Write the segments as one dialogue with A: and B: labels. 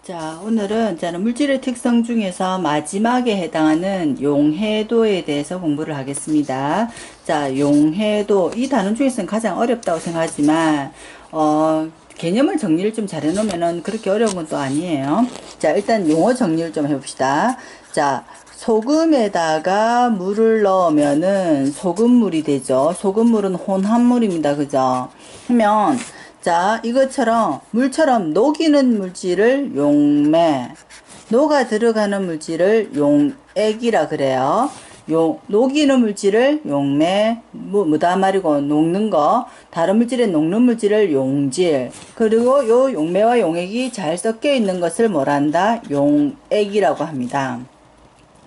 A: 자, 오늘은 저는 물질의 특성 중에서 마지막에 해당하는 용해도에 대해서 공부를 하겠습니다. 자, 용해도. 이 단원 중에서는 가장 어렵다고 생각하지만, 개념을 정리를 좀 잘 해놓으면은 그렇게 어려운 건 또 아니에요. 자, 일단 용어 정리를 좀 해봅시다. 자, 소금에다가 물을 넣으면은 소금물이 되죠. 소금물은 혼합물입니다. 그죠? 그러면, 자, 이것처럼 물처럼 녹이는 물질을 용매, 녹아 들어가는 물질을 용액이라 그래요. 녹이는 물질을 용매, 무다 말이고 녹는 거, 다른 물질에 녹는 물질을 용질, 그리고 요 용매와 용액이 잘 섞여 있는 것을 뭐란다? 용액이라고 합니다.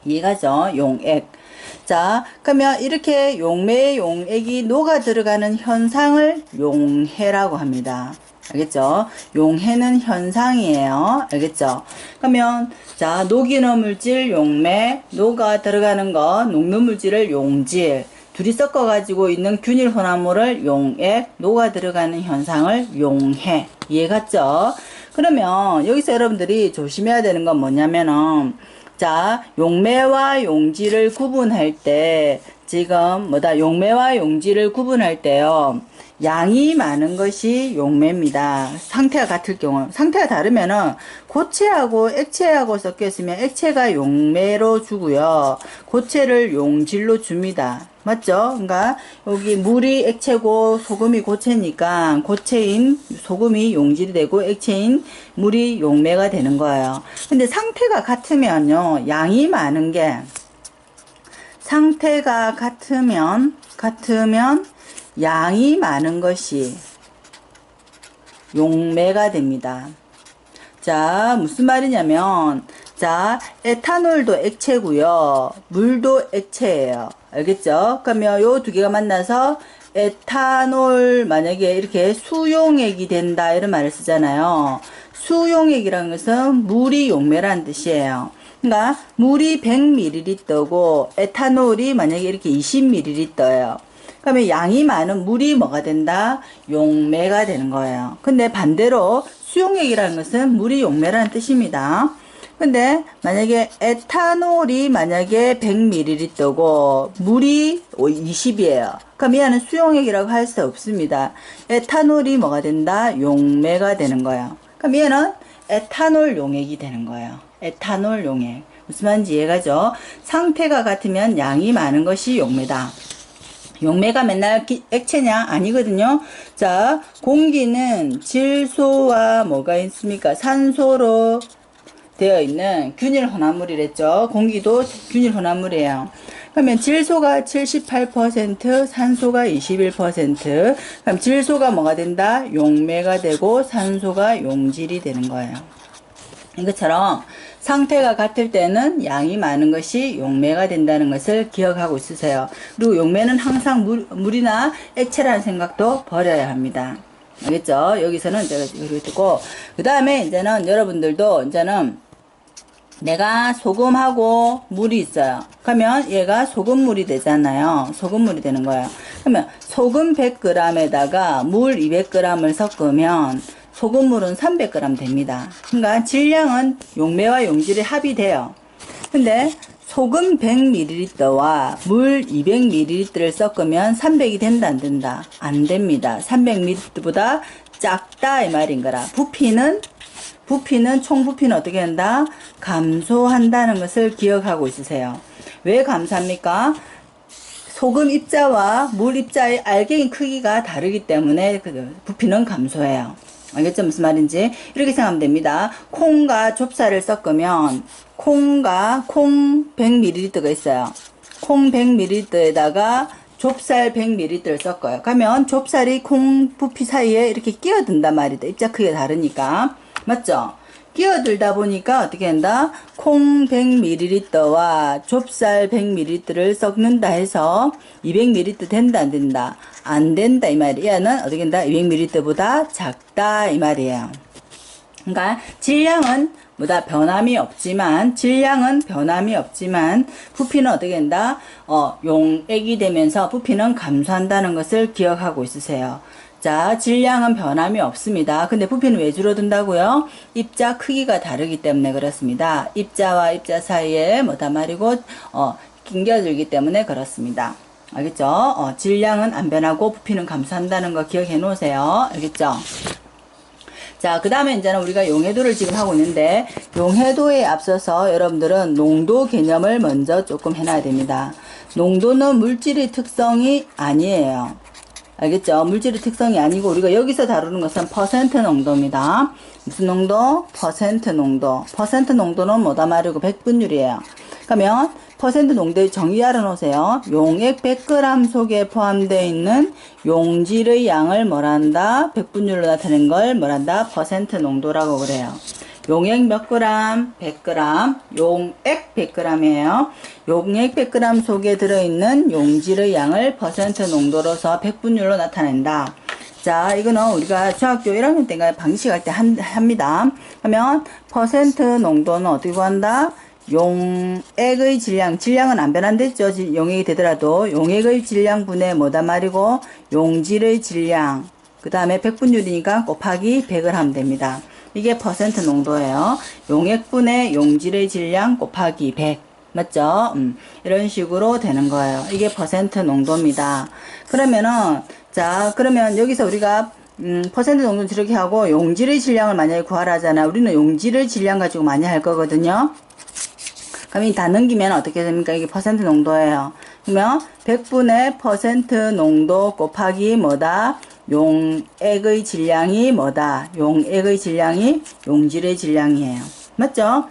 A: 이해가죠? 용액. 자, 그러면 이렇게 용매의 용액이 녹아 들어가는 현상을 용해라고 합니다. 알겠죠? 용해는 현상이에요. 알겠죠? 그러면 자, 녹이는 물질 용매, 녹아 들어가는 거, 녹는 물질을 용질, 둘이 섞어 가지고 있는 균일 혼합물을 용액, 녹아 들어가는 현상을 용해. 이해갔죠? 그러면 여기서 여러분들이 조심해야 되는 건 뭐냐면은, 자, 용매와 용질을 구분할 때, 지금 용매와 용질을 구분할 때요, 양이 많은 것이 용매입니다. 상태가 같을 경우. 상태가 다르면은 고체하고 액체하고 섞여 있으면 액체가 용매로 주고요, 고체를 용질로 줍니다. 맞죠? 그러니까 여기 물이 액체고 소금이 고체니까 고체인 소금이 용질이 되고 액체인 물이 용매가 되는 거예요. 근데 상태가 같으면요, 양이 많은 게, 상태가 같으면 양이 많은 것이 용매가 됩니다. 자, 무슨 말이냐면, 자, 에탄올도 액체고요, 물도 액체예요. 알겠죠? 그러면 요 두 개가 만나서 에탄올, 만약에 이렇게 수용액이 된다 이런 말을 쓰잖아요. 수용액이라는 것은 물이 용매라는 뜻이에요. 그러니까 물이 100ml고 에탄올이 만약에 이렇게 20ml예요. 그러면 양이 많은 물이 뭐가 된다? 용매가 되는 거예요. 근데 반대로 수용액이라는 것은 물이 용매라는 뜻입니다. 근데 만약에 에탄올이 만약에 100ml고 물이 20이에요. 그럼 얘는 수용액이라고 할 수 없습니다. 에탄올이 뭐가 된다? 용매가 되는 거예요. 그럼 얘는 에탄올 용액이 되는 거예요. 에탄올 용액. 무슨 말인지 이해가죠? 상태가 같으면 양이 많은 것이 용매다. 용매가 맨날 액체냐? 아니거든요. 자, 공기는 질소와 뭐가 있습니까? 산소로 되어 있는 균일 혼합물이랬죠. 공기도 균일 혼합물이에요. 그러면 질소가 78%, 산소가 21%. 그럼 질소가 뭐가 된다? 용매가 되고 산소가 용질이 되는 거예요. 이것처럼 상태가 같을 때는 양이 많은 것이 용매가 된다는 것을 기억하고 있으세요. 그리고 용매는 항상 물이나 액체라는 생각도 버려야 합니다. 알겠죠? 여기서는 제가 이렇게 듣고, 그 다음에 이제는 여러분들도 이제는 내가 소금하고 물이 있어요. 그러면 얘가 소금물이 되잖아요. 소금물이 되는 거예요. 그러면 소금 100g에다가 물 200g을 섞으면 소금물은 300g 됩니다. 그러니까 질량은 용매와 용질의 합이 돼요. 근데 소금 100ml와 물 200ml를 섞으면 300이 된다, 안 된다? 안 됩니다. 300ml보다 작다 이 말인 거라. 총 부피는 어떻게 한다? 감소한다는 것을 기억하고 있으세요. 왜 감소합니까? 소금 입자와 물 입자의 알갱이 크기가 다르기 때문에 부피는 감소해요. 알겠죠? 무슨 말인지? 이렇게 생각하면 됩니다. 콩과 좁쌀을 섞으면 콩 100ml가 있어요. 콩 100ml에다가 좁쌀 100ml를 섞어요. 그러면 좁쌀이 콩 부피 사이에 이렇게 끼어든단 말이다. 입자 크기가 다르니까. 맞죠? 끼어들다 보니까 어떻게 한다? 콩 100ml와 좁쌀 100ml를 섞는다 해서 200ml 된다, 안 된다? 안 된다 이 말이에요. 얘는 어떻게 된다? 200ml보다 작다 이 말이에요. 그러니까 질량은 변함이 없지만 부피는 어떻게 된다? 용액이 되면서 부피는 감소한다는 것을 기억하고 있으세요. 자, 질량은 변함이 없습니다. 근데 부피는 왜 줄어든다고요? 입자 크기가 다르기 때문에 그렇습니다. 입자와 입자 사이에 뭐다 말이고 낑겨들기 때문에 그렇습니다. 알겠죠? 질량은 안 변하고 부피는 감소한다는 거 기억해 놓으세요. 알겠죠? 자, 그 다음에 이제는 우리가 용해도를 지금 하고 있는데, 용해도에 앞서서 여러분들은 농도 개념을 먼저 조금 해놔야 됩니다. 농도는 물질의 특성이 아니에요. 알겠죠? 물질의 특성이 아니고, 우리가 여기서 다루는 것은 퍼센트 농도입니다. 무슨 농도? 퍼센트 농도. 퍼센트 농도는 뭐다 말이고, 백분율이에요. 그러면, 퍼센트 농도의 정의 알아놓으세요. 용액 100g 속에 포함되어 있는 용질의 양을 뭐란다? 백분율로 나타낸 걸 뭐란다? 퍼센트 농도라고 그래요. 용액 몇 그램? 100g. 용액 100g이에요. 용액 100g 속에 들어있는 용질의 양을 퍼센트 농도로서 백분율로 나타낸다. 자, 이거는 우리가 중학교 1학년 때인가 방식할 때 합니다. 그러면 퍼센트 농도는 어떻게 구한다? 용액의 질량은 안 변한댔죠. 용액이 되더라도 용액의 질량분의 뭐다 말이고 용질의 질량 그 다음에 백분율이니까 곱하기 100을 하면 됩니다. 이게 퍼센트 농도예요. 용액분의 용질의 질량 곱하기 100 맞죠? 이런 식으로 되는 거예요. 이게 퍼센트 농도입니다. 그러면은 자 그러면 여기서 우리가 퍼센트 농도는 저렇게 하고 용질의 질량을 만약에 구하라 하잖아. 우리는 용질의 질량 가지고 많이 할 거거든요. 그럼 이 다 넘기면 어떻게 됩니까? 이게 퍼센트 농도예요. 그러면 100분의 퍼센트 농도 곱하기 뭐다? 용액의 질량이 뭐다? 용액의 질량이 용질의 질량이에요. 맞죠?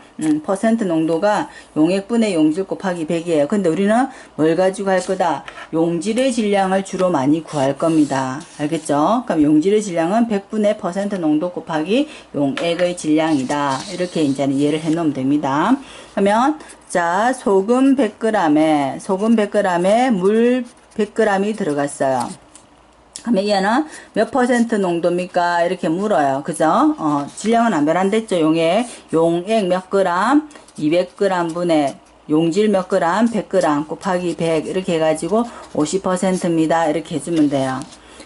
A: 퍼센트 농도가 용액분의 용질 곱하기 100이에요. 근데 우리는 뭘 가지고 할 거다? 용질의 질량을 주로 많이 구할 겁니다. 알겠죠? 그럼 용질의 질량은 100분의 퍼센트 농도 곱하기 용액의 질량이다. 이렇게 이제는 이해를 해 놓으면 됩니다. 그러면 자 소금 100g에 물 100g이 들어갔어요. 그러면 얘는 몇 퍼센트 농도입니까? 이렇게 물어요. 그죠? 질량은 안 변한댔죠. 용액 몇 그램? 200g 분의 용질 몇 그램? 100g 곱하기 100 이렇게 해가지고 50%입니다. 이렇게 해주면 돼요.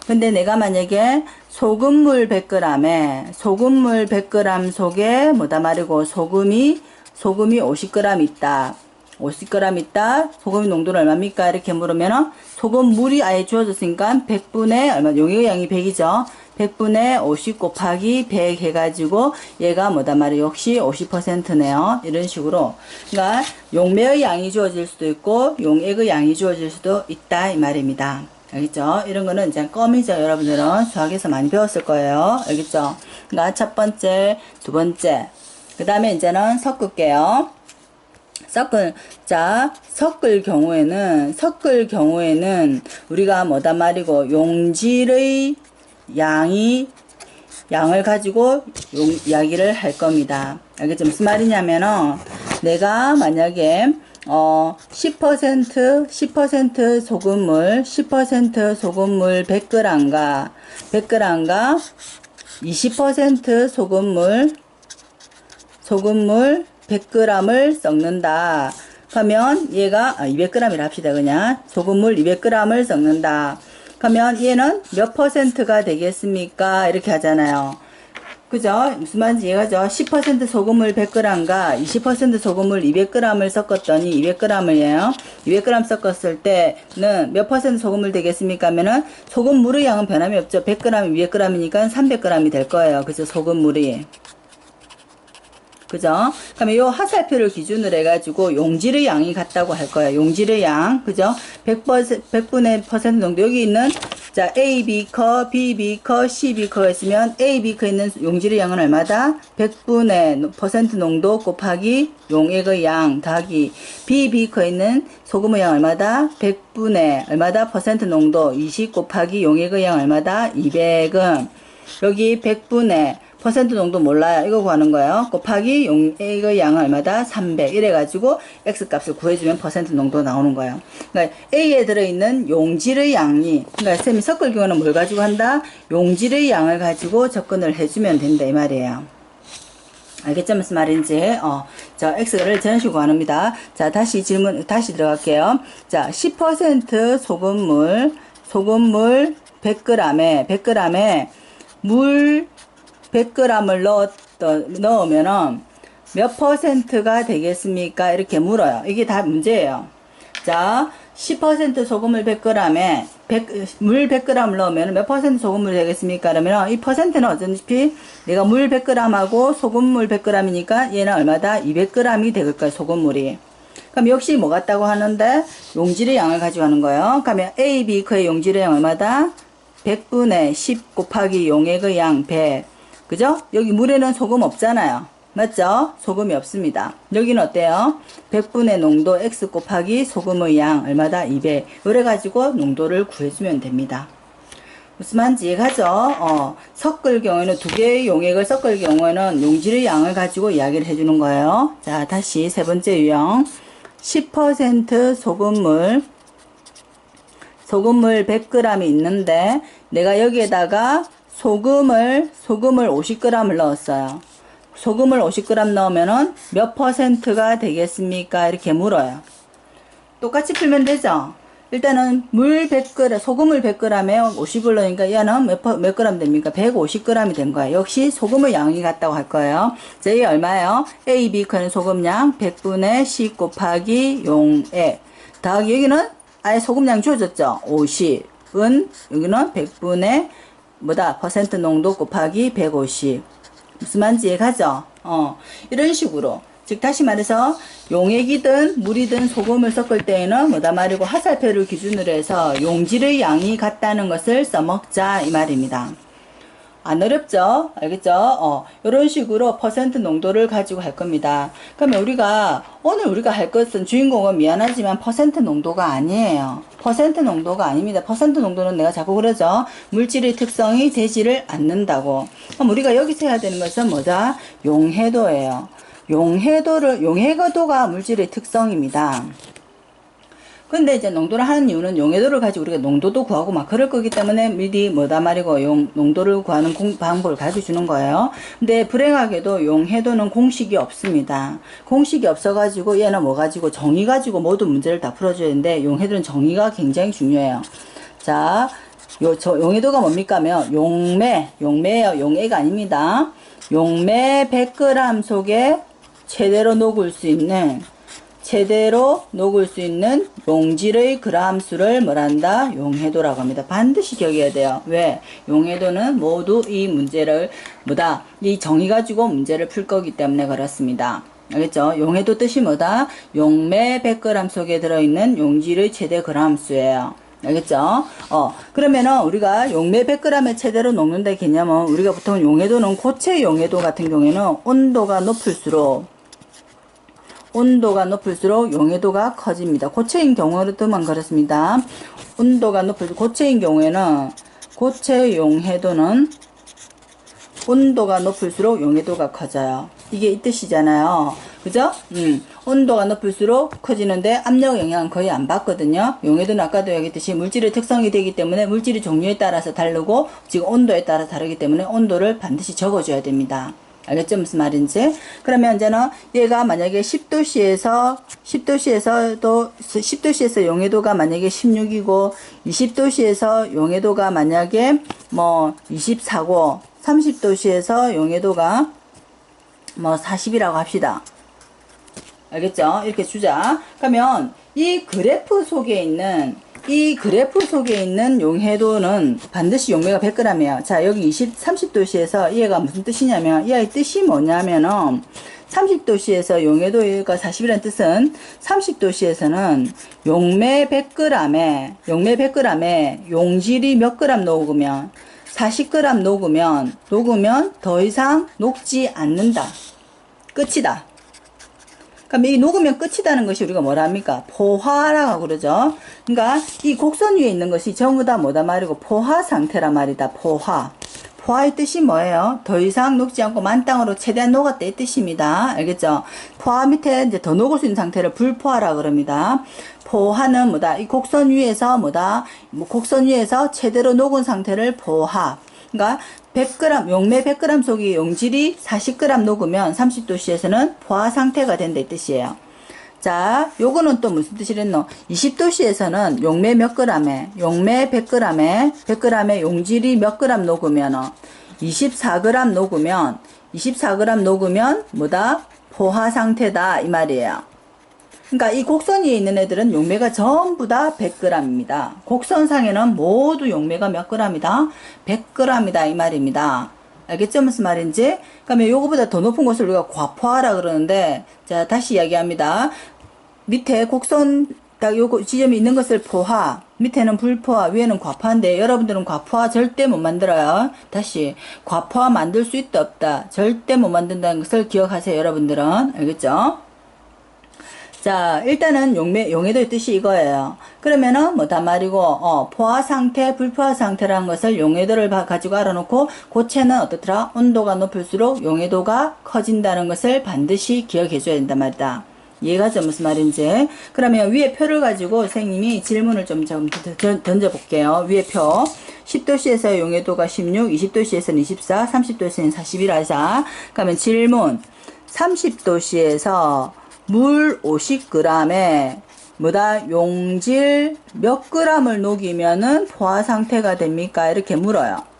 A: 근데 내가 만약에 소금물 100g 속에 뭐다 말이고 소금이 50g 있다. 50g 있다. 소금 농도는 얼마입니까? 이렇게 물으면 소금물이 아예 주어졌으니까 100분의 얼마? 용액의 양이 100이죠. 100분의 50 곱하기 100 해가지고 얘가 뭐다 말이에요. 역시 50%네요. 이런 식으로. 그러니까 용매의 양이 주어질 수도 있고 용액의 양이 주어질 수도 있다 이 말입니다. 알겠죠? 이런 거는 이제 껌이죠. 여러분들은 수학에서 많이 배웠을 거예요. 알겠죠? 그러니까 첫 번째, 두 번째. 그 다음에 이제는 섞을게요. 섞을 경우에는 우리가 뭐다 말이고 용질의 양을 가지고 이야기를 할 겁니다. 알겠죠? 무슨 말이냐면은 내가 만약에 10% 소금물 100g과 20% 소금물 100g을 섞는다. 그러면 얘가 200g이라 합시다. 그냥 소금물 200g을 섞는다. 그러면 얘는 몇 퍼센트가 되겠습니까? 이렇게 하잖아요. 그죠? 무슨 말인지 이해가죠? 10% 소금물 100g과 20% 소금물 200g을 섞었더니 200g을요. 200g 섞었을 때는 몇 퍼센트 소금물 되겠습니까? 하면은 소금물의 양은 변함이 없죠. 100g이 200g이니까 300g이 될 거예요. 그죠? 소금물이. 그죠? 그러면 요 화살표를 기준으로 해가지고 용질의 양이 같다고 할 거예요. 용질의 양. 그죠? 100분의 퍼센트 정도. 여기 있는, 자, A, B커, B, B커, C, B커가 있으면 A, B커에 있는 용질의 양은 얼마다? 100분의 퍼센트 농도 곱하기 용액의 양 더하기 B, B커에 있는 소금의 양 얼마다? 100분의 얼마다? 퍼센트 농도 20 곱하기 용액의 양 얼마다? 200은 여기 100분의 퍼센트 농도 몰라요. 이거 구하는 거예요. 곱하기 용액의 양은 얼마다? 300. 이래가지고 X값을 구해주면 퍼센트 농도 나오는 거예요. 그러니까 A에 들어있는 용질의 양이, 그러니까 쌤이 섞을 경우는 뭘 가지고 한다? 용질의 양을 가지고 접근을 해주면 된다. 이 말이에요. 알겠죠? 무슨 말인지. 자, X를 저런 식으로 구합니다. 자, 다시 질문, 다시 들어갈게요. 자, 10% 소금물 100g에 물 100g을 넣으면은 몇 퍼센트가 되겠습니까? 이렇게 물어요. 이게 다 문제예요. 자, 10% 소금을 100g에 물 100g을 넣으면 몇 퍼센트 소금물이 되겠습니까? 그러면 이 퍼센트는 어차피 내가 물 100g하고 소금물 100g이니까 얘는 얼마다? 200g이 될 거예요, 소금물이. 그럼 역시 뭐 같다고 하는데 용질의 양을 가지고 하는 거예요. 그러면 A, B, K의 용질의 양 얼마다? 100분의 10 곱하기 용액의 양 100. 그죠? 여기 물에는 소금 없잖아요. 맞죠? 소금이 없습니다. 여기는 어때요? 100분의 농도 X 곱하기 소금의 양 얼마다? 200. 이래가지고 농도를 구해주면 됩니다. 무슨 말인지 이해가죠? 섞을 경우에는 두 개의 용액을 섞을 경우에는 용질의 양을 가지고 이야기를 해주는 거예요. 자, 다시 세 번째 유형. 10% 소금물 100g이 있는데 내가 여기에다가 소금을 50g을 넣었어요. 소금을 50g 넣으면은 몇 퍼센트가 되겠습니까? 이렇게 물어요. 똑같이 풀면 되죠? 일단은 물 100g, 소금을 100g에 50을 넣으니까 얘는 몇 g 됩니까? 150g이 된 거예요. 역시 소금의 양이 같다고 할 거예요. 자, 이게 얼마예요? A, B, K는 소금량 100분의 10 곱하기 용액. 더하기 여기는 아예 소금량 주어졌죠? 50은 여기는 100분의 퍼센트 농도 곱하기 150. 무슨 말인지 이해가죠? 이런 식으로. 즉 다시 말해서 용액이든 물이든 소금을 섞을 때에는 뭐다 말이고 화살표를 기준으로 해서 용질의 양이 같다는 것을 써먹자 이 말입니다. 안 어렵죠? 알겠죠? 이런 식으로 퍼센트 농도를 가지고 할 겁니다. 그러면 오늘 우리가 할 것은 주인공은 미안하지만 퍼센트 농도가 아니에요. 퍼센트 농도가 아닙니다. 퍼센트 농도는 내가 자꾸 그러죠. 물질의 특성이 되지를 않는다고. 그럼 우리가 여기서 해야 되는 것은 뭐다? 용해도예요. 용해도가 물질의 특성입니다. 근데 이제 농도를 하는 이유는 용해도를 가지고 우리가 농도도 구하고 막 그럴 거기 때문에 미리 뭐다 말이고 농도를 구하는 방법을 가르쳐 주는 거예요. 근데 불행하게도 용해도는 공식이 없습니다. 공식이 없어가지고 얘는 뭐 가지고 정의 가지고 모든 문제를 다 풀어줘야 되는데 용해도는 정의가 굉장히 중요해요. 자, 용해도가 뭡니까 하면 용매예요. 용액 아닙니다. 용매 100g 속에 최대로 녹을 수 있는 용질의 그람수를 뭐란다? 용해도라고 합니다. 반드시 기억해야 돼요. 왜? 용해도는 모두 이 문제를 이 정의 가지고 문제를 풀 거기 때문에 그렇습니다. 알겠죠? 용해도 뜻이 뭐다? 용매 100g 속에 들어있는 용질의 최대 그람수예요. 알겠죠? 그러면은 우리가 용매 100g의 최대로 녹는다 개념은 우리가 보통 용해도는 고체 용해도 같은 경우에는 온도가 높을수록 용해도가 커집니다. 고체인 경우로만 그렇습니다. 고체인 경우에는 고체 용해도는 온도가 높을수록 용해도가 커져요. 이게 이 뜻이잖아요. 그죠? 온도가 높을수록 커지는데 압력 영향은 거의 안 받거든요. 용해도는 아까도 얘기했듯이 물질의 특성이 되기 때문에 물질의 종류에 따라서 다르고 지금 온도에 따라 다르기 때문에 온도를 반드시 적어줘야 됩니다. 알겠죠? 무슨 말인지? 그러면 이제는 얘가 만약에 10도씨에서 용해도가 만약에 16이고 20도씨에서 용해도가 만약에 24고 30도씨에서 용해도가 40이라고 합시다. 알겠죠? 이렇게 주자. 그러면 이 그래프 속에 있는 용해도는 반드시 용매가 100g이에요. 자, 여기 30도씨에서 얘가 무슨 뜻이냐면, 얘의 뜻이 뭐냐면은, 30도씨에서 용해도가 40이라는 뜻은, 30도씨에서는 용매 100g에 용질이 몇 g 녹으면, 40g 녹으면 더 이상 녹지 않는다. 끝이다. 그럼 이 녹으면 끝이다는 것이 우리가 뭐라 합니까? 포화라고 그러죠. 그러니까 이 곡선 위에 있는 것이 전부 다 뭐다 말이고 포화 상태란 말이다. 포화의 뜻이 뭐예요? 더 이상 녹지 않고 만땅으로 최대한 녹았다 이 뜻입니다. 알겠죠? 포화 밑에 이제 더 녹을 수 있는 상태를 불포화라 그럽니다. 포화는 이 곡선 위에서 곡선 위에서 최대로 녹은 상태를 포화. 그러니까 100g, 용매 100g 속에 용질이 40g 녹으면 30도씨에서는 포화 상태가 된다 이 뜻이에요. 자, 요거는 또 무슨 뜻이랬노? 20도씨에서는 용매 몇 그램에, 용매 100g에, 100g에 용질이 몇 그램 녹으면, 24g 녹으면, 24g 녹으면, 뭐다? 포화 상태다. 이 말이에요. 그러니까 이 곡선 위에 있는 애들은 용매가 전부 다 100g입니다. 곡선상에는 모두 용매가 몇 g이다? 100g이다. 이 말입니다. 알겠죠? 무슨 말인지? 그러면 요거보다 더 높은 것을 우리가 과포화라 그러는데, 자, 다시 이야기합니다. 밑에 곡선 딱 요거 지점이 있는 것을 포화, 밑에는 불포화, 위에는 과포화인데 여러분들은 과포화 절대 못 만들어요. 다시 과포화 만들 수 있다 없다 절대 못 만든다는 것을 기억하세요. 여러분들은 알겠죠? 자, 일단은 용해도의 뜻이 이거예요. 그러면은 뭐 단말이고 포화 상태, 불포화 상태라는 것을 용해도를 가지고 알아놓고 고체는 어떻더라? 온도가 높을수록 용해도가 커진다는 것을 반드시 기억해 줘야 된단 말이다. 이해가죠? 무슨 말인지. 그러면 위에 표를 가지고 선생님이 질문을 좀 던져볼게요. 위에 표. 10도씨에서 용해도가 16, 20도씨에서는 24, 30도씨에서는 41 하자. 그러면 질문. 30도씨에서 물 50g에 뭐다? 용질 몇 g을 녹이면은 포화 상태가 됩니까? 이렇게 물어요.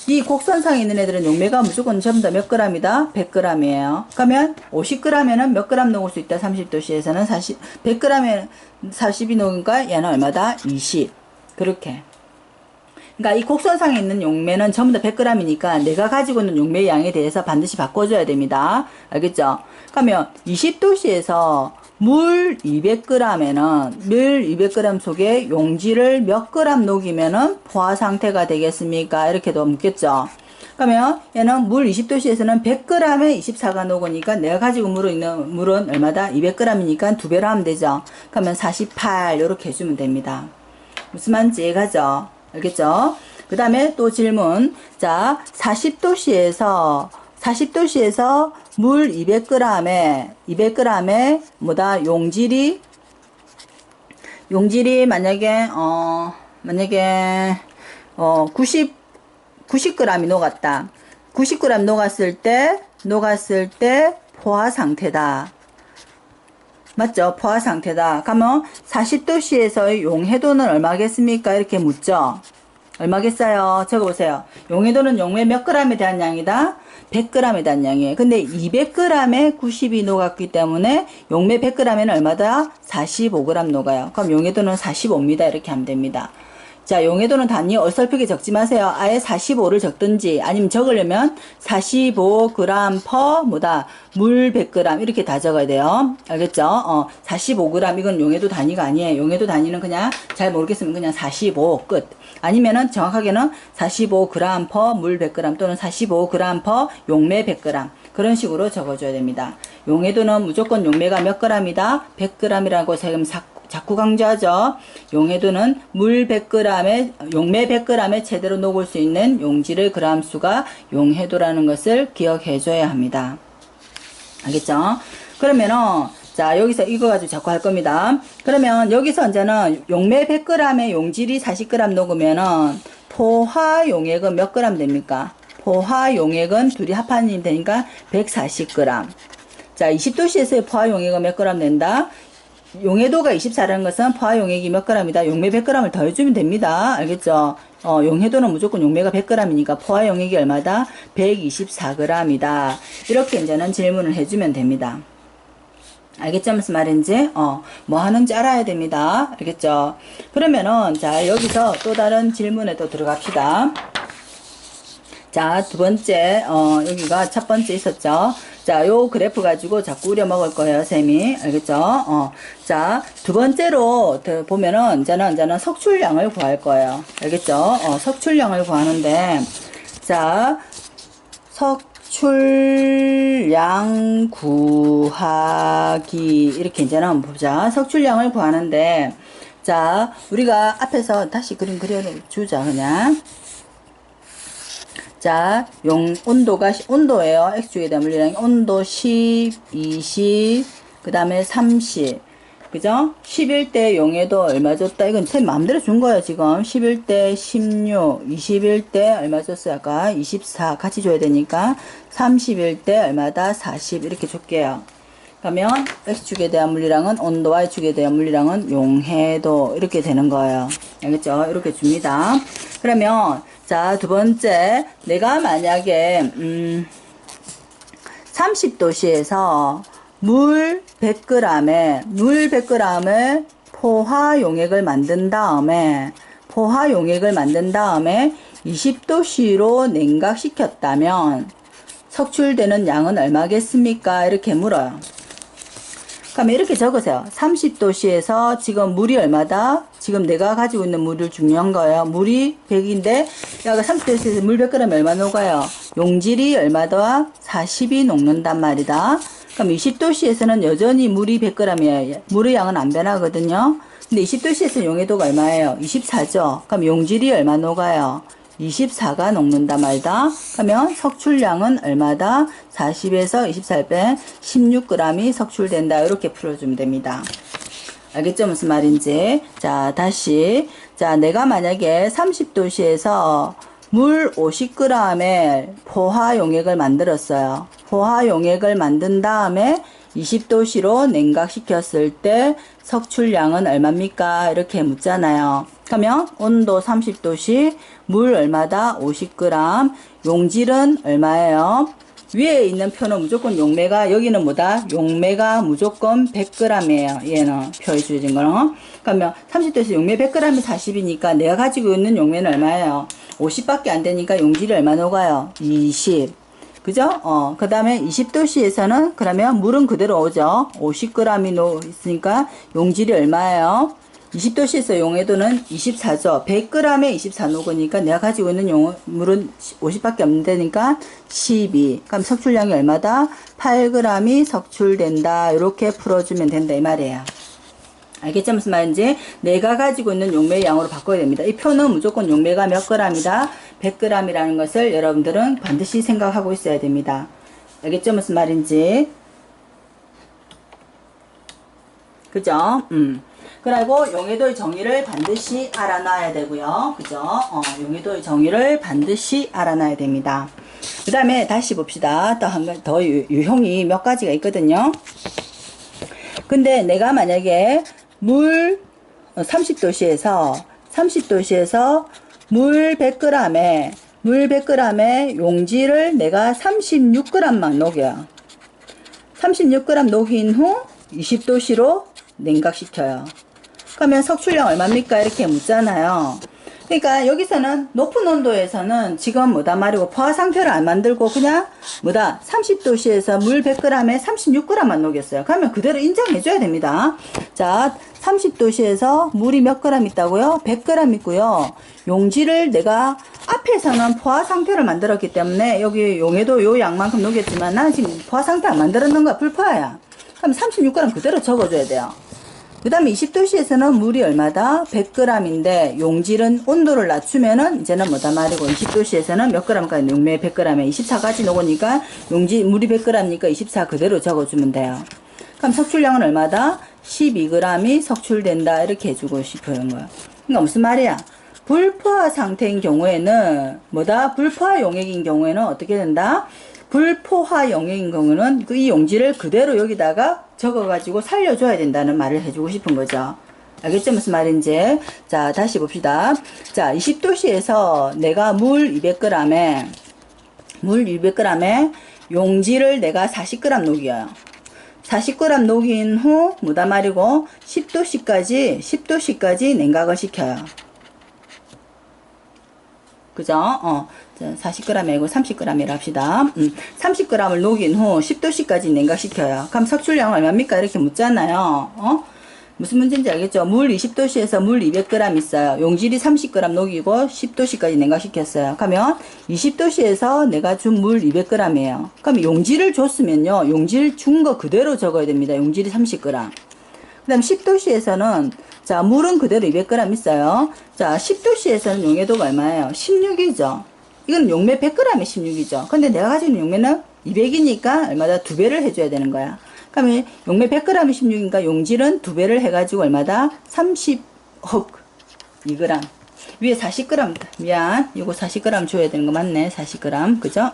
A: 이 곡선상에 있는 애들은 용매가 무조건 전부 다 몇 g이다? 100g이에요. 그러면 50g에는 몇 g 녹을 수 있다? 30도씨에서는 100g에 40이 녹으니까 얘는 얼마다? 20. 그렇게. 그러니까 이 곡선상에 있는 용매는 전부 다 100g이니까 내가 가지고 있는 용매의 양에 대해서 반드시 바꿔줘야 됩니다. 알겠죠? 그러면 20도씨에서 물 200g에는 물 200g 속에 용질을 몇 g 녹이면은 포화 상태가 되겠습니까? 이렇게도 묻겠죠. 그러면 얘는 물 20도씨에서는 100g에 24가 녹으니까 내가 가지고 있는 물은 얼마다? 200g이니까 2배로 하면 되죠. 그러면 48 이렇게 해주면 됩니다. 무슨 말인지 이해가죠? 알겠죠? 그 다음에 또 질문. 자, 40도씨에서 물 200g에 뭐다? 용질이 만약에 90g이 녹았다. 90g 녹았을 때 포화 상태다. 맞죠? 포화 상태다. 그러면 40도씨에서의 용해도는 얼마겠습니까? 이렇게 묻죠. 얼마겠어요? 적어보세요. 용해도는 용매 몇 g에 대한 양이다? 100g에 대한 양이에요. 근데 200g에 90이 녹았기 때문에 용매 100g에는 얼마다? 45g 녹아요. 그럼 용해도는 45입니다. 이렇게 하면 됩니다. 자, 용해도는 단위 어설프게 적지 마세요. 아예 45를 적든지 아니면 적으려면 45g per 뭐다? 물 100g 이렇게 다 적어야 돼요. 알겠죠? 45g 이건 용해도 단위가 아니에요. 용해도 단위는 그냥 잘 모르겠으면 그냥 45 끝. 아니면은 정확하게는 45g per 물 100g 또는 45g per 용매 100g 그런 식으로 적어줘야 됩니다. 용해도는 무조건 용매가 몇 g이다? 100g이라고 지금 자꾸 강조하죠. 용해도는 물 100g에 용매 100g에 제대로 녹을 수 있는 용질의 g수가 용해도라는 것을 기억해 줘야 합니다. 알겠죠? 그러면은 자, 여기서 이거 가지고 자꾸 할 겁니다. 그러면 여기서 이제는 용매 100g에 용질이 40g 녹으면은 포화 용액은 몇 g 됩니까? 포화 용액은 둘이 합하면 되니까 140g. 자, 20도씨에서의 포화 용액은 몇 g 된다? 용해도가 24라는 것은 포화 용액이 몇 g이다? 용매 100g을 더해주면 됩니다. 알겠죠? 용해도는 무조건 용매가 100g이니까 포화 용액이 얼마다? 124g이다. 이렇게 이제는 질문을 해주면 됩니다. 알겠죠? 무슨 말인지? 뭐 하는지 알아야 됩니다. 알겠죠? 그러면은, 자, 여기서 또 다른 질문에 또 들어갑시다. 자, 두 번째, 여기가 첫 번째 있었죠? 자, 요 그래프 가지고 자꾸 우려 먹을 거예요, 쌤이. 알겠죠? 자, 두 번째로 보면은, 이제는 석출량을 구할 거예요. 알겠죠? 석출량을 구하는데, 자, 석출량 구하기. 이렇게 이제는 한번 보자. 석출량을 구하는데, 자, 우리가 앞에서 다시 그림 그려주자, 그냥. 자, 온도예요. X축에다 물리량이 온도 10, 20, 그 다음에 30. 그죠? 11대 용해도 얼마 줬다? 이건 제 마음대로 준 거예요, 지금. 11대 16, 21대 얼마 줬어요? 아까 24 같이 줘야 되니까 31대 얼마다? 40 이렇게 줄게요. 그러면 X축에 대한 물리량은 온도, Y축에 대한 물리량은 용해도 이렇게 되는 거예요. 알겠죠? 이렇게 줍니다. 그러면 자, 두 번째, 내가 만약에 30도씨에서 물 100g에 포화 용액을 만든 다음에 20도씨로 냉각시켰다면 석출되는 양은 얼마겠습니까? 이렇게 물어요. 그럼 이렇게 적으세요. 30도씨에서 지금 물이 얼마다? 지금 내가 가지고 있는 물을 중요한 거예요. 물이 100인데, 야, 30도씨에서 물 100g 얼마 녹아요? 용질이 얼마다? 40이 녹는단 말이다. 그럼 20도씨에서는 여전히 물이 100g이에요. 물의 양은 안 변하거든요. 근데 20도씨에서 용해도가 얼마예요? 24죠. 그럼 용질이 얼마 녹아요? 24가 녹는다 말다. 그러면 석출량은 얼마다? 40에서 24 빼 16g이 석출된다. 이렇게 풀어주면 됩니다. 알겠죠? 무슨 말인지. 자, 다시. 자, 내가 만약에 30도씨에서 물 50g의 포화 용액을 만들었어요. 포화 용액을 만든 다음에 20도씨로 냉각시켰을 때 석출량은 얼마입니까? 이렇게 묻잖아요. 그러면 온도 30도씨, 물 얼마다? 50g, 용질은 얼마예요? 위에 있는 표는 무조건 용매가, 여기는 뭐다? 용매가 무조건 100g이에요. 얘는 표에 주어진 거는. 그러면 30도에서 용매 100g이 40이니까 내가 가지고 있는 용매는 얼마예요? 50밖에 안 되니까 용질이 얼마 녹아요? 20. 그죠? 그 다음에 20도씨에서는 그러면 물은 그대로 오죠. 50g이 있으니까 용질이 얼마예요? 20도씨에서 용해도는 24죠. 100g에 24 녹으니까 내가 가지고 있는 물은 50밖에 없는 데니까 12. 그럼 석출량이 얼마다? 8g이 석출된다. 이렇게 풀어주면 된다 이 말이에요. 알겠죠? 무슨 말인지? 내가 가지고 있는 용매의 양으로 바꿔야 됩니다. 이 표는 무조건 용매가 몇 g이다? 100g이라는 것을 여러분들은 반드시 생각하고 있어야 됩니다. 알겠죠? 무슨 말인지? 그죠? 그리고 용해도의 정의를 반드시 알아놔야 되고요. 그죠? 용해도의 정의를 반드시 알아놔야 됩니다. 그 다음에 다시 봅시다. 또 한 가지 더 유형이 몇 가지가 있거든요. 근데 내가 만약에 물 30도씨에서 물 100g에 용질을 내가 36g만 녹여요. 36g 녹인 후 20도씨로 냉각시켜요. 그러면 석출량 얼마입니까? 이렇게 묻잖아요. 그러니까 여기서는 높은 온도에서는 지금 뭐다 말이고 포화 상태를 안 만들고 그냥 뭐다 30도씨에서 물 100g에 36g만 녹였어요. 그러면 그대로 인정해 줘야 됩니다. 자, 30도씨에서 물이 몇 g 있다고요? 100g 있고요. 용질을 내가 앞에서는 포화 상태를 만들었기 때문에 여기 용해도 요 양만큼 녹였지만 나는 지금 포화 상태 안 만들었는 거야. 불포화야. 그럼 36g 그대로 적어줘야 돼요. 그 다음에 20도씨에서는 물이 얼마다? 100g인데 용질은 온도를 낮추면은 이제는 뭐다 말이고 20도씨에서는 몇 g까지 용매 100g에 24까지 녹으니까 물이 100g이니까 24 그대로 적어주면 돼요. 그럼 석출량은 얼마다? 12g이 석출된다 이렇게 해주고 싶은 거예요. 그러니까 무슨 말이야? 불포화 상태인 경우에는 뭐다? 불포화 용액인 경우에는 어떻게 된다? 불포화 용액인 경우는 이 용질을 그대로 여기다가 적어가지고 살려줘야 된다는 말을 해주고 싶은 거죠. 알겠죠? 무슨 말인지. 자, 다시 봅시다. 자, 20도씨에서 내가 물 200g에 용질을 내가 40g 녹여요. 40g 녹인 후 뭐다 말이고 10도씨까지 냉각을 시켜요. 그죠? 40g이고 30g이라 합시다. 30g을 녹인 후 10도씨까지 냉각시켜요. 그럼 석출량 얼마입니까? 이렇게 묻잖아요. 무슨 문제인지 알겠죠? 물 20도씨에서 물 200g 있어요. 용질이 30g 녹이고 10도씨까지 냉각시켰어요. 그러면 20도씨에서 내가 준 물 200g이에요. 그럼 용질을 줬으면요. 용질 준 거 그대로 적어야 됩니다. 용질이 30g. 그 다음 10도씨에서는 자, 물은 그대로 200g 있어요. 자, 10도씨에서는 용해도가 얼마예요? 16이죠. 이건 용매 100g에 16이죠. 근데 내가 가지고 있는 용매는 200이니까 얼마다 2배를 해줘야 되는 거야. 그러면 용매 100g이 16이니까 용질은 2배를 해가지고 얼마다? 2g. 위에 40g. 미안. 이거 40g 줘야 되는 거 맞네. 40g. 그죠?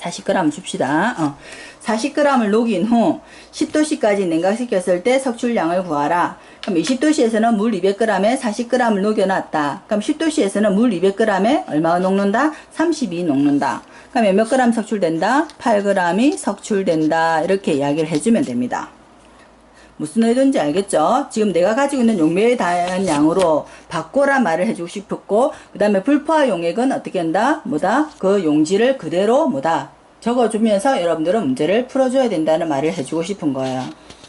A: 40g 줍시다. 40g을 녹인 후 10도씨까지 냉각시켰을 때 석출량을 구하라. 그럼 20도씨에서는 물 200g에 40g을 녹여놨다. 그럼 10도씨에서는 물 200g에 얼마가 녹는다? 32 녹는다. 그럼 몇 g 석출된다? 8g이 석출된다. 이렇게 이야기를 해주면 됩니다. 무슨 의도인지 알겠죠? 지금 내가 가지고 있는 용매에 대한 양으로 바꿔라 말을 해주고 싶었고, 그 다음에 불포화 용액은 어떻게 한다? 뭐다? 그 용지를 그대로 뭐다? 적어주면서 여러분들은 문제를 풀어줘야 된다는 말을 해주고 싶은 거예요.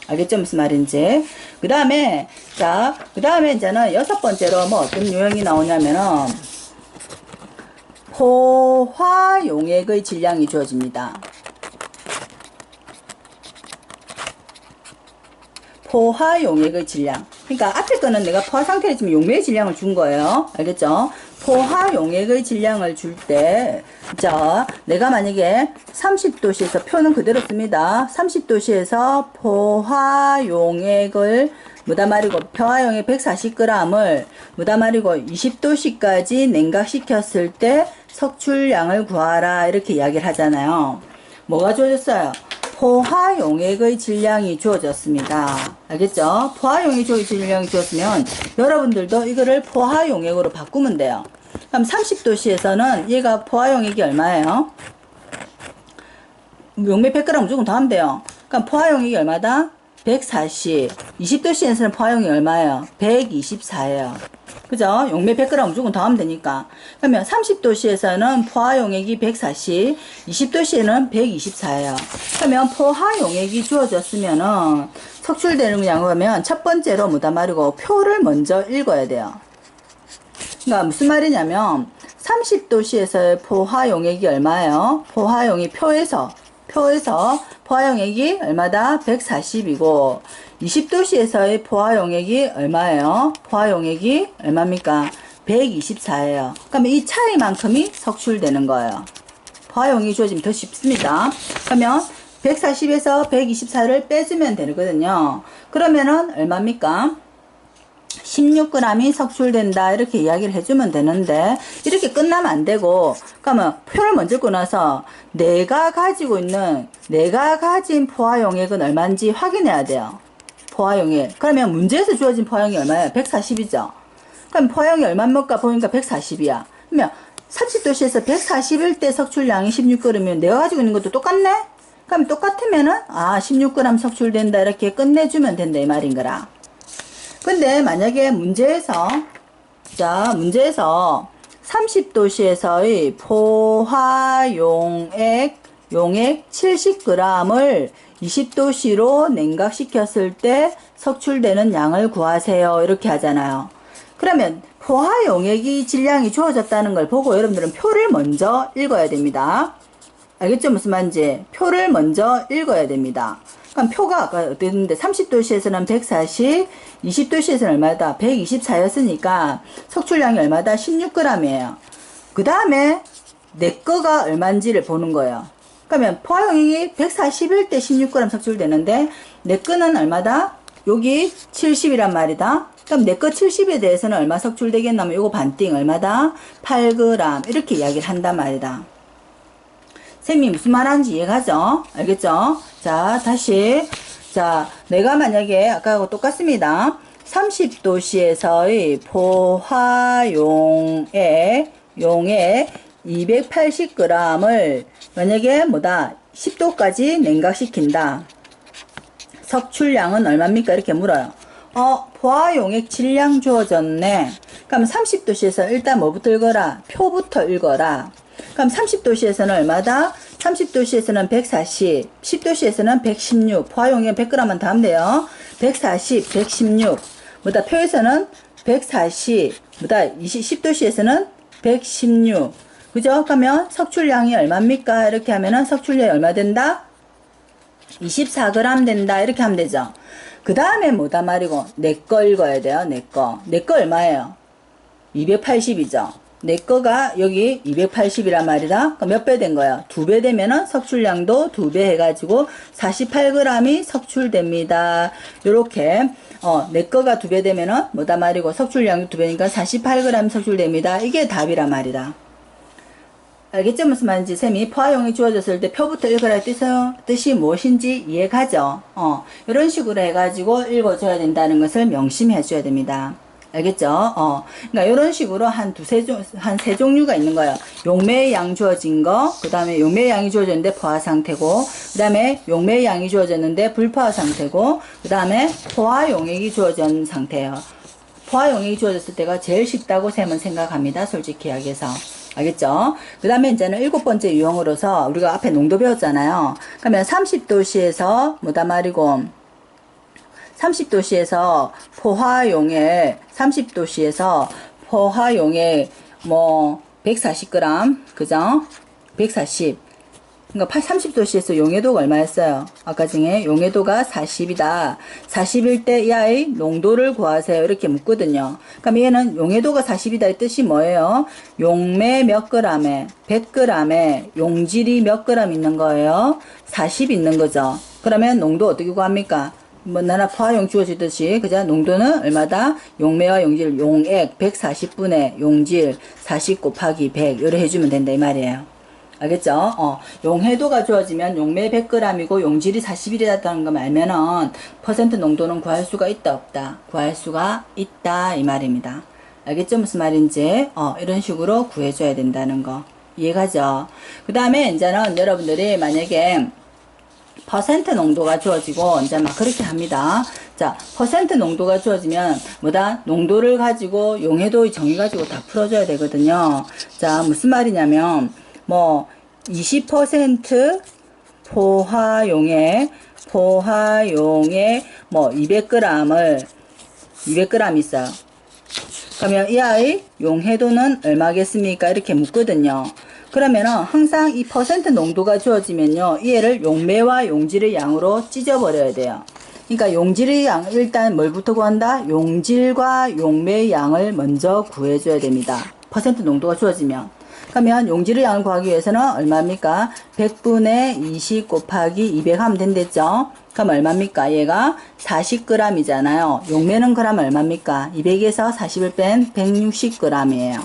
A: 알겠죠? 무슨 말인지. 그 다음에, 자, 그 다음에 이제는 6번째로 뭐 어떤 유형이 나오냐면은, 포화 용액의 질량이 주어집니다. 포화 용액의 질량. 그러니까 앞에 거는 내가 포화 상태를 지금 용매의 질량을 준 거예요. 알겠죠? 포화 용액의 질량을 줄 때, 자, 내가 만약에 30도씨에서 표는 그대로 씁니다. 30도씨에서 포화 용액을 무다 말이고 포화 용액 140g을 무다 말이고 20도씨까지 냉각시켰을 때 석출량을 구하라 이렇게 이야기를 하잖아요. 뭐가 주어졌어요? 포화 용액의 질량이 주어졌습니다. 알겠죠? 포화 용액의 질량이 주어졌으면 여러분들도 이거를 포화 용액으로 바꾸면 돼요. 그럼 30도씨에서는 얘가 포화 용액이 얼마예요? 용매 100g 무조건 더하면 돼요. 그럼 포화 용액이 얼마다? 140. 20도씨에서는 포화 용액이 얼마예요? 124예요. 그죠? 용매 100g 무조건 더하면 되니까. 그러면 30도씨에서는 포화 용액이 140, 20도씨에는 124예요. 그러면 포화 용액이 주어졌으면은 석출되는 양을 하면 첫 번째로 뭐다 말이고 표를 먼저 읽어야 돼요. 그러니까 무슨 말이냐면 30도씨에서의 포화 용액이 얼마예요? 포화 용액 표에서 포화 용액이 얼마다? 140이고 20도씨에서의 포화 용액이 얼마예요? 포화 용액이 얼마입니까? 124예요. 그러면 이 차이만큼이 석출되는 거예요. 포화 용액이 주어지면 더 쉽습니다. 그러면 140에서 124를 빼주면 되거든요. 그러면은 얼마입니까? 16g이 석출된다 이렇게 이야기를 해주면 되는데 이렇게 끝나면 안 되고, 그러면 표를 먼저 읽고 나서 내가 가진 포화 용액은 얼마인지 확인해야 돼요. 포화 용액. 그러면 문제에서 주어진 포화 용액이 얼마예요? 140이죠. 그럼 포화 용액이 얼마입니까? 보니까 140이야. 그러면 30도씨에서 140일 때 석출량이 16g이면 내가 가지고 있는 것도 똑같네? 그럼 똑같으면은 16g 석출된다 이렇게 끝내주면 된다 이 말인 거라. 근데 만약에 문제에서 30도씨에서의 포화 용액 70g을 20도씨로 냉각시켰을 때 석출되는 양을 구하세요 이렇게 하잖아요. 그러면 포화 용액이 질량이 주어졌다는 걸 보고 여러분들은 표를 먼저 읽어야 됩니다. 알겠죠? 무슨 말인지. 표를 먼저 읽어야 됩니다. 그럼 표가 아까 어땠는데 30도씨에서는 140, 20도씨에서는 얼마다? 124였으니까 석출량이 얼마다? 16g이에요. 그 다음에 내 거가 얼마인지를 보는 거예요. 그러면 포화 용액이 140일 때 16g 석출되는데 내 거는 얼마다? 여기 70이란 말이다. 그럼 내 거 70에 대해서는 얼마 석출되겠냐면 요거 반띵 얼마다? 8g 이렇게 이야기를 한단 말이다. 쌤이 무슨 말 하는지 이해가죠? 알겠죠? 자, 다시. 자, 내가 만약에 아까하고 똑같습니다. 30도씨에서의 포화 용액 280g을 만약에 뭐다? 10도까지 냉각시킨다. 석출량은 얼마입니까? 이렇게 물어요. 포화 용액 질량 주어졌네. 그럼 30도씨에서 일단 뭐부터 읽어라? 표부터 읽어라. 그럼 30도씨에서는 얼마다? 30도씨에서는 140, 10도씨에서는 116, 포화용액 100g만 더 하면 돼요. 140, 116, 뭐다 표에서는 140, 뭐다 10도씨에서는 116, 그죠? 그러면 석출량이 얼마입니까? 이렇게 하면은 석출량이 얼마 된다? 24g 된다. 이렇게 하면 되죠. 그 다음에 뭐다 말이고, 내 거 읽어야 돼요. 내 거 얼마예요? 280이죠. 내 거가 여기 280이란 말이다. 그럼 몇 배 된 거야? 2배 되면은 석출량도 2배 해가지고 48g이 석출됩니다. 요렇게, 내 거가 2배 되면은 뭐다 말이고 석출량이 2배니까 48g 석출됩니다. 이게 답이란 말이다. 알겠죠? 무슨 말인지. 쌤이 포화용이 주어졌을 때 표부터 읽으라 뜻이 무엇인지 이해가죠? 이런 식으로 해가지고 읽어줘야 된다는 것을 명심해 줘야 됩니다. 알겠죠? 그러니까 이런 식으로 한 세 종류가 있는 거예요. 용매의 양 주어진 거, 그 다음에 용매의 양이 주어졌는데 포화 상태고, 그 다음에 용매의 양이 주어졌는데 불포화 상태고, 그 다음에 포화 용액이 주어진 상태예요. 포화 용액이 주어졌을 때가 제일 쉽다고 쌤은 생각합니다. 솔직히 이야기해서. 알겠죠? 그 다음에 이제는 7번째 유형으로서 우리가 앞에 농도 배웠잖아요. 그러면 30도씨에서 뭐다 말이고 30도씨에서 포화용액 30도씨에서 포화용액 뭐 140g 그죠? 140 그러니까 30도씨에서 용해도가 얼마였어요? 아까 중에 용해도가 40이다. 40일 때 이 아이 농도를 구하세요. 이렇게 묻거든요. 그럼 얘는 용해도가 40이다. 이 뜻이 뭐예요? 용매 몇 g에 100g에 용질이 몇 g 있는 거예요? 40 있는 거죠. 그러면 농도 어떻게 구합니까? 뭐 나나 포화용 주어지듯이 그죠? 농도는 얼마다? 용매와 용질 용액 140분의 용질 40 곱하기 100 요래 해주면 된다 이 말이에요. 알겠죠? 용해도가 주어지면 용매 100g이고 용질이 40이라는 거 알면은 퍼센트 농도는 구할 수가 있다 없다? 구할 수가 있다 이 말입니다. 알겠죠? 무슨 말인지 이런 식으로 구해줘야 된다는 거 이해가죠? 그 다음에 이제는 여러분들이 만약에 퍼센트 농도가 주어지고 이제 막 그렇게 합니다. 자, 퍼센트 농도가 주어지면 뭐다? 농도를 가지고 용해도의 정의 가지고 다 풀어줘야 되거든요. 자, 무슨 말이냐면 뭐 20% 포화용액 뭐 200g 있어요. 그러면 이 아이 용해도는 얼마겠습니까? 이렇게 묻거든요. 그러면은 항상 이 퍼센트 농도가 주어지면요, 이 애를 용매와 용질의 양으로 찢어버려야 돼요. 그러니까 용질의 양, 일단 뭘부터 구한다? 용질과 용매의 양을 먼저 구해줘야 됩니다. 퍼센트 농도가 주어지면. 그러면 용질의 양을 구하기 위해서는 얼마입니까? 100분의 20 곱하기 200 하면 된댔죠? 그럼 얼마입니까? 얘가 40g이잖아요. 용매는 그럼 얼마입니까? 200에서 40을 뺀 160g이에요.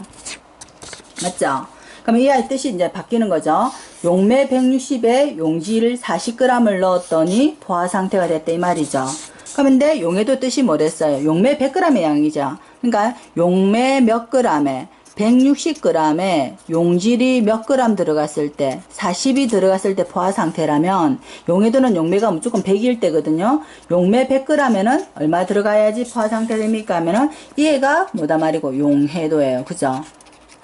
A: 맞죠? 그럼 이 아이 뜻이 이제 바뀌는 거죠. 용매 160에 용질 40g을 넣었더니 포화 상태가 됐다 이 말이죠. 그런데 용해도 뜻이 뭐랬어요? 용매 100g의 양이죠. 그러니까 용매 몇 g에 160g에 용질이 몇 g 들어갔을 때 40이 들어갔을 때 포화 상태라면 용해도는 용매가 무조건 100일 때거든요. 용매 100g에는 얼마 들어가야지 포화 상태 됩니까? 하면은 얘가 뭐다 말이고 용해도예요. 그죠?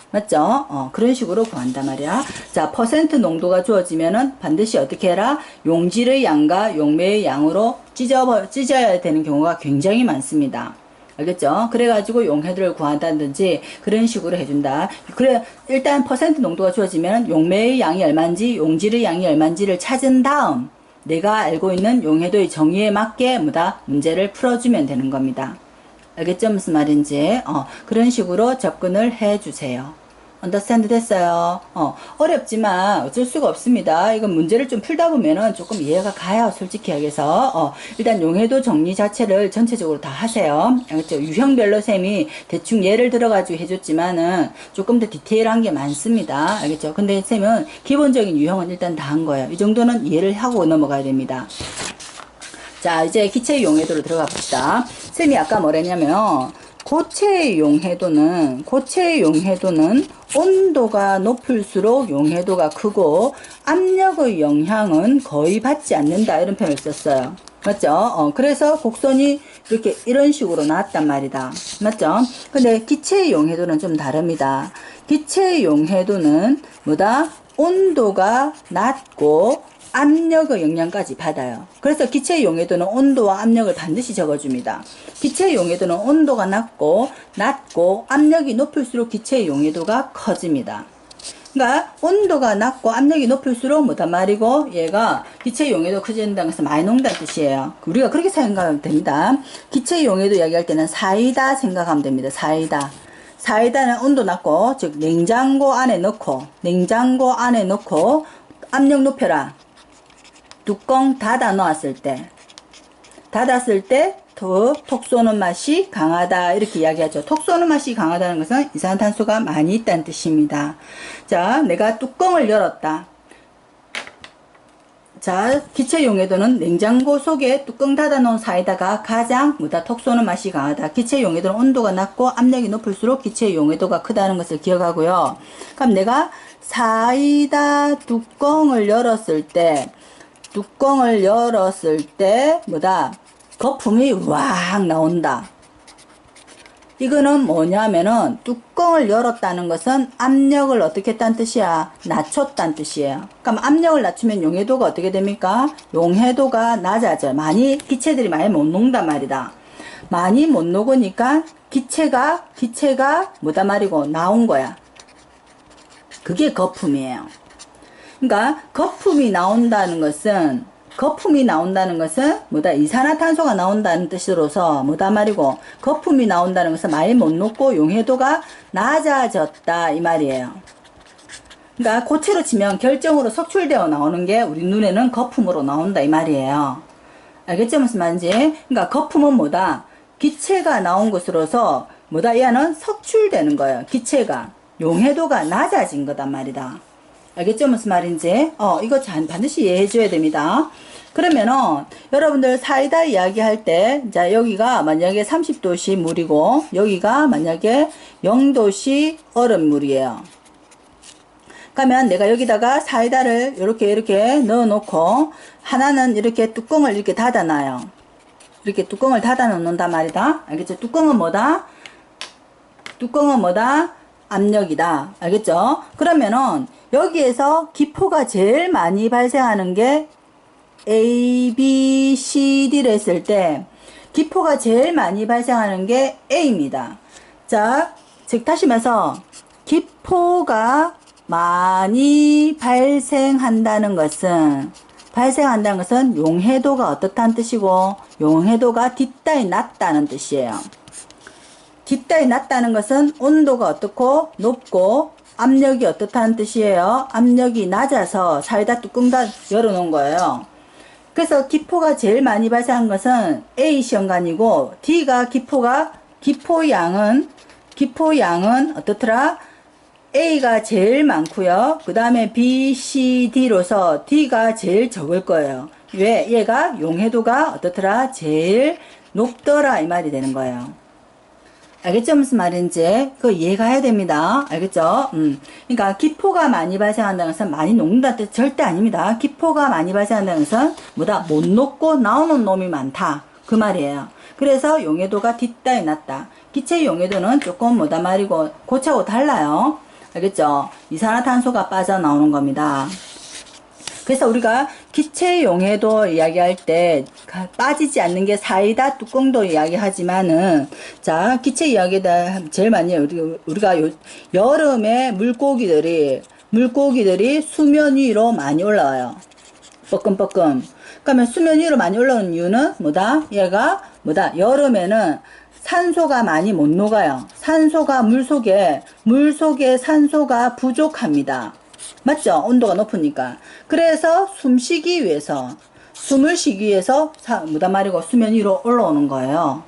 A: 맞죠? 그런 식으로 구한단 말이야. 자, 퍼센트 농도가 주어지면은 반드시 어떻게 해라? 용질의 양과 용매의 양으로 찢어야 되는 경우가 굉장히 많습니다. 알겠죠? 그래가지고 용해도를 구한다든지 그런 식으로 해준다. 그래, 일단 퍼센트 농도가 주어지면 용매의 양이 얼마인지 용질의 양이 얼마인지를 찾은 다음 내가 알고 있는 용해도의 정의에 맞게 뭐다? 문제를 풀어주면 되는 겁니다. 알겠죠? 무슨 말인지. 그런 식으로 접근을 해주세요. 언더스탠드 됐어요? 어렵지만 어쩔 수가 없습니다. 이건 문제를 좀 풀다 보면은 조금 이해가 가요. 솔직히 여기서. 일단 용해도 정리 자체를 전체적으로 다 하세요. 알겠죠? 유형별로 쌤이 대충 예를 들어가지고 해줬지만은 조금 더 디테일한 게 많습니다. 알겠죠? 근데 쌤은 기본적인 유형은 일단 다 한 거예요. 이 정도는 이해를 하고 넘어가야 됩니다. 자, 이제 기체의 용해도로 들어가 봅시다. 쌤이 아까 뭐랬냐면 고체의 용해도는 온도가 높을수록 용해도가 크고 압력의 영향은 거의 받지 않는다 이런 표현을 썼어요. 맞죠? 그래서 곡선이 이렇게 이런 식으로 나왔단 말이다. 맞죠? 근데 기체의 용해도는 좀 다릅니다. 기체의 용해도는 뭐다? 온도가 낮고 압력의 영향까지 받아요. 그래서 기체의 용해도는 온도와 압력을 반드시 적어줍니다. 기체의 용해도는 온도가 낮고 압력이 높을수록 기체의 용해도가 커집니다. 그러니까 온도가 낮고 압력이 높을수록 뭐단 말이고 얘가 기체의 용해도 커진다는 것은 많이 녹는다는 뜻이에요. 우리가 그렇게 생각하면 됩니다. 기체의 용해도 이야기할 때는 사이다 생각하면 됩니다. 사이다는 온도 낮고 즉 냉장고 안에 넣고 압력 높여라. 뚜껑 닫아 놓았을 때 닫았을 때 더 톡 쏘는 맛이 강하다 이렇게 이야기하죠. 톡 쏘는 맛이 강하다는 것은 이산화탄소가 많이 있다는 뜻입니다. 자, 내가 뚜껑을 열었다. 자, 기체 용해도는 냉장고 속에 뚜껑 닫아놓은 사이다가 가장 뭐다 톡 쏘는 맛이 강하다. 기체 용해도는 온도가 낮고 압력이 높을수록 기체 용해도가 크다는 것을 기억하고요. 그럼 내가 사이다 뚜껑을 열었을 때 뭐다 거품이 왁 나온다. 이거는 뭐냐면은 뚜껑을 열었다는 것은 압력을 어떻게 했다는 뜻이야? 낮췄다는 뜻이에요. 그럼 압력을 낮추면 용해도가 어떻게 됩니까? 용해도가 낮아져요. 기체들이 많이 못 녹는단 말이다. 많이 못 녹으니까 기체가 뭐다 말이고 나온 거야. 그게 거품이에요. 그러니까 거품이 나온다는 것은 뭐다 이산화탄소가 나온다는 뜻으로서 뭐다 말이고 거품이 나온다는 것은 많이 못 녹고 용해도가 낮아졌다 이 말이에요. 그러니까 고체로 치면 결정으로 석출되어 나오는 게 우리 눈에는 거품으로 나온다 이 말이에요. 알겠죠 무슨 말인지? 그러니까 거품은 뭐다 기체가 나온 것으로서 뭐다 얘는 석출되는 거예요. 기체가 용해도가 낮아진 거단 말이다. 알겠죠 무슨 말인지? 이거 반드시 이해해 줘야 됩니다. 그러면은 여러분들 사이다 이야기할 때 자 여기가 만약에 30도씨 물이고 여기가 만약에 0도씨 얼음물이에요. 그러면 내가 여기다가 사이다를 이렇게 넣어 놓고 하나는 이렇게 뚜껑을 이렇게 닫아 놔요. 이렇게 뚜껑을 닫아 놓는단 말이다. 알겠죠? 뚜껑은 뭐다? 압력이다. 알겠죠? 그러면은 여기에서 기포가 제일 많이 발생하는 게 A, B, C, D를 했을 때 기포가 제일 많이 발생하는 게 A입니다. 자, 즉 다시 말해서 기포가 많이 발생한다는 것은 용해도가 어떻다는 뜻이고 용해도가 뒷다이 낮다는 뜻이에요. 뒷다이 낮다는 것은 온도가 어떻고 높고 압력이 어떻다는 뜻이에요. 압력이 낮아서 사이다 뚜껑 다 열어놓은 거예요. 그래서 기포가 제일 많이 발생한 것은 A 시험관이고 D가 기포양은 어떻더라? A가 제일 많고요. 그 다음에 B, C, D로서 D가 제일 적을 거예요. 왜? 얘가 용해도가 어떻더라? 제일 높더라 이 말이 되는 거예요. 알겠죠? 무슨 말인지 그거 이해가 해야 됩니다. 알겠죠? 그러니까 기포가 많이 발생한다는 것은 많이 녹는다는 뜻 절대 아닙니다. 기포가 많이 발생한다는 것은 뭐다? 못 녹고 나오는 놈이 많다 그 말이에요. 그래서 용해도가 뒷다이 낮다. 기체 용해도는 조금 뭐다 말이고 고체하고 달라요. 알겠죠? 이산화탄소가 빠져나오는 겁니다. 그래서 우리가 기체 용해도 이야기할 때 빠지지 않는 게 사이다 뚜껑도 이야기하지만은 자 기체 이야기다 제일 많이 우리가 여름에 물고기들이 수면 위로 많이 올라와요. 뻐끔뻐끔. 그러면 수면 위로 많이 올라오는 이유는 뭐다? 얘가 뭐다? 여름에는 산소가 많이 못 녹아요. 산소가 물속에 산소가 부족합니다. 맞죠? 온도가 높으니까. 그래서 숨을 쉬기 위해서 뭐다 말이고 수면 위로 올라오는 거예요.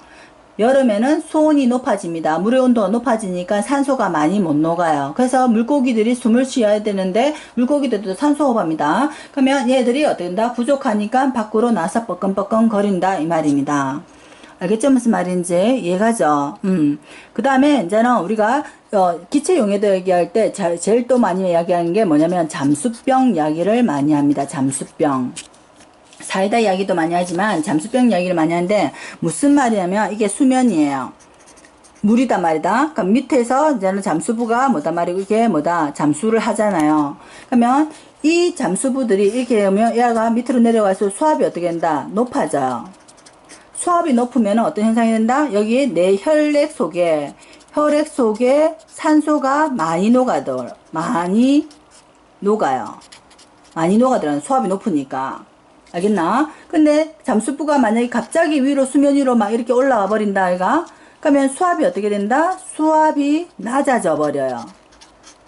A: 여름에는 수온이 높아집니다. 물의 온도가 높아지니까 산소가 많이 못 녹아요. 그래서 물고기들이 숨을 쉬어야 되는데 물고기들도 산소 호흡합니다. 그러면 얘들이 어떻게 된다? 부족하니까 밖으로 나서 뻐끔뻐끔 거린다 이 말입니다. 알겠죠? 무슨 말인지 이해가죠? 그 다음에 이제는 우리가 기체 용해도 얘기할 때 제일 또 많이 이야기하는 게 뭐냐면 잠수병 이야기를 많이 합니다. 잠수병. 사이다 이야기도 많이 하지만 잠수병 이야기를 많이 하는데 무슨 말이냐면 이게 수면이에요. 물이다 말이다. 그럼 밑에서 이제는 잠수부가 뭐다 말이고 이게 뭐다 잠수를 하잖아요. 그러면 이 잠수부들이 이렇게 하면 얘가 밑으로 내려가서 수압이 어떻게 된다? 높아져요. 수압이 높으면 어떤 현상이 된다? 여기 내 혈액 속에 산소가 많이 녹아요. 많이 녹아들어요. 수압이 높으니까. 알겠나? 근데 잠수부가 만약에 갑자기 수면 위로 막 이렇게 올라와 버린다, 아이가? 그러면 수압이 어떻게 된다? 수압이 낮아져 버려요.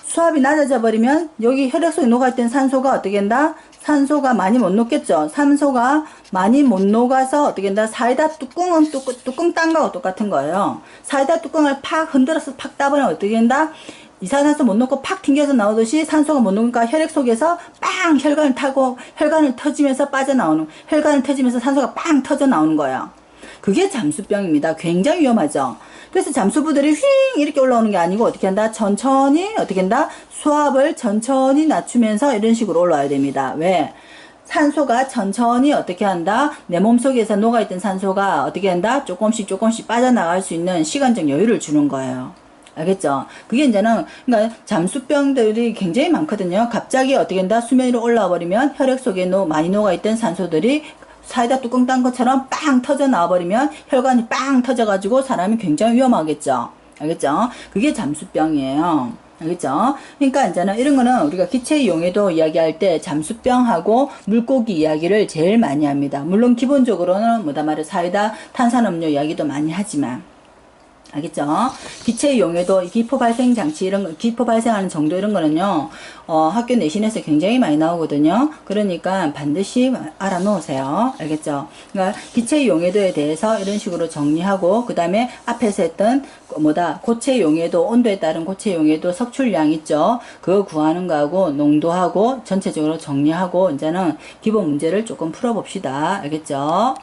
A: 수압이 낮아져 버리면 여기 혈액 속에 녹아있던 산소가 어떻게 된다? 산소가 많이 못 녹겠죠. 산소가 많이 못 녹아서 어떻게 된다? 사이다 뚜껑은 뚜껑 딴 거하고 똑같은 거예요. 사이다 뚜껑을 팍 흔들어서 팍 따보면 어떻게 된다? 이산화탄소 못 녹고 팍 튕겨서 나오듯이 산소가 못 녹으니까 혈액 속에서 빵 혈관을 타고 혈관을 터지면서 빠져나오는, 혈관을 터지면서 산소가 빵 터져 나오는 거예요. 그게 잠수병입니다. 굉장히 위험하죠. 그래서 잠수부들이 휘잉 이렇게 올라오는 게 아니고 어떻게 한다? 천천히 어떻게 한다? 수압을 천천히 낮추면서 이런 식으로 올라와야 됩니다. 왜? 산소가 천천히 어떻게 한다? 내 몸속에서 녹아있던 산소가 어떻게 한다? 조금씩 빠져나갈 수 있는 시간적 여유를 주는 거예요. 알겠죠? 그게 이제는, 그러니까 잠수병들이 굉장히 많거든요. 갑자기 어떻게 한다? 수면 위로 올라와 버리면 혈액 속에 많이 녹아있던 산소들이 사이다 뚜껑 딴 것처럼 빵 터져 나와 버리면 혈관이 빵 터져가지고 사람이 굉장히 위험하겠죠. 알겠죠? 그게 잠수병이에요. 알겠죠? 그러니까 이제는 이런 거는 우리가 기체 용해도 이야기할 때 잠수병하고 물고기 이야기를 제일 많이 합니다. 물론 기본적으로는 뭐다 말해 사이다, 탄산음료 이야기도 많이 하지만. 알겠죠? 기체 용해도 기포 발생 장치 이런 거, 기포 발생하는 정도 이런 거는요, 학교 내신에서 굉장히 많이 나오거든요. 그러니까 반드시 알아 놓으세요. 알겠죠? 그러니까 기체 용해도에 대해서 이런 식으로 정리하고, 그 다음에 앞에서 했던, 고체 용해도, 온도에 따른 고체 용해도 석출량 있죠? 그거 구하는 거하고, 농도하고, 전체적으로 정리하고, 이제는 기본 문제를 조금 풀어봅시다. 알겠죠?